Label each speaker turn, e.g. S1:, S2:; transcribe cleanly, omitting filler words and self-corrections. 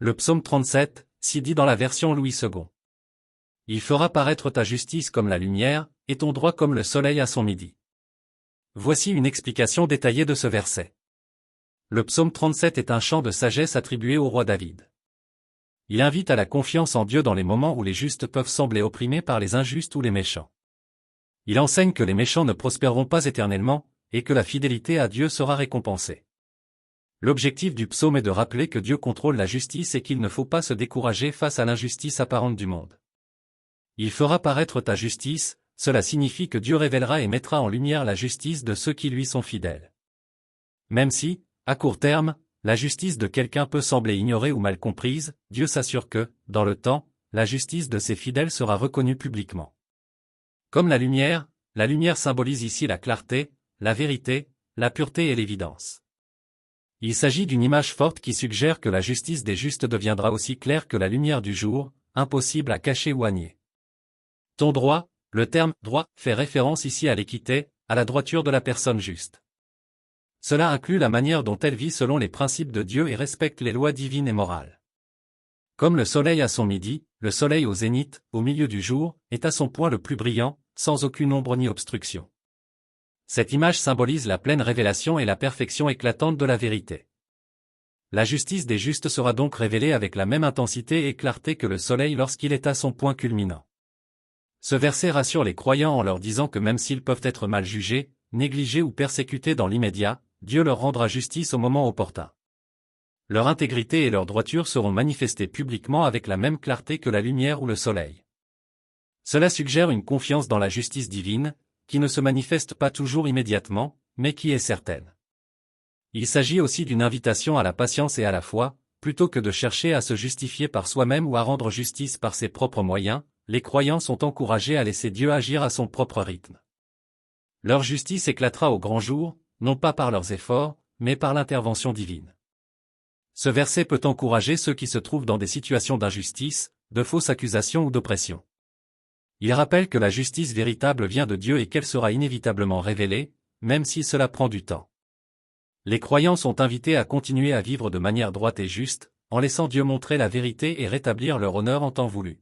S1: Le psaume 37, si dit dans la version Louis II. Il fera paraître ta justice comme la lumière, et ton droit comme le soleil à son midi. Voici une explication détaillée de ce verset. Le psaume 37 est un chant de sagesse attribué au roi David. Il invite à la confiance en Dieu dans les moments où les justes peuvent sembler opprimés par les injustes ou les méchants. Il enseigne que les méchants ne prospéreront pas éternellement, et que la fidélité à Dieu sera récompensée. L'objectif du psaume est de rappeler que Dieu contrôle la justice et qu'il ne faut pas se décourager face à l'injustice apparente du monde. Il fera paraître ta justice, cela signifie que Dieu révélera et mettra en lumière la justice de ceux qui lui sont fidèles. Même si, à court terme, la justice de quelqu'un peut sembler ignorée ou mal comprise, Dieu s'assure que, dans le temps, la justice de ses fidèles sera reconnue publiquement. Comme la lumière symbolise ici la clarté, la vérité, la pureté et l'évidence. Il s'agit d'une image forte qui suggère que la justice des justes deviendra aussi claire que la lumière du jour, impossible à cacher ou à nier. Ton droit, le terme « droit » fait référence ici à l'équité, à la droiture de la personne juste. Cela inclut la manière dont elle vit selon les principes de Dieu et respecte les lois divines et morales. Comme le soleil à son midi, le soleil au zénith, au milieu du jour, est à son point le plus brillant, sans aucune ombre ni obstruction. Cette image symbolise la pleine révélation et la perfection éclatante de la vérité. La justice des justes sera donc révélée avec la même intensité et clarté que le soleil lorsqu'il est à son point culminant. Ce verset rassure les croyants en leur disant que même s'ils peuvent être mal jugés, négligés ou persécutés dans l'immédiat, Dieu leur rendra justice au moment opportun. Leur intégrité et leur droiture seront manifestées publiquement avec la même clarté que la lumière ou le soleil. Cela suggère une confiance dans la justice divine, qui ne se manifeste pas toujours immédiatement, mais qui est certaine. Il s'agit aussi d'une invitation à la patience et à la foi, plutôt que de chercher à se justifier par soi-même ou à rendre justice par ses propres moyens, les croyants sont encouragés à laisser Dieu agir à son propre rythme. Leur justice éclatera au grand jour, non pas par leurs efforts, mais par l'intervention divine. Ce verset peut encourager ceux qui se trouvent dans des situations d'injustice, de fausses accusations ou d'oppression. Il rappelle que la justice véritable vient de Dieu et qu'elle sera inévitablement révélée, même si cela prend du temps. Les croyants sont invités à continuer à vivre de manière droite et juste, en laissant Dieu montrer la vérité et rétablir leur honneur en temps voulu.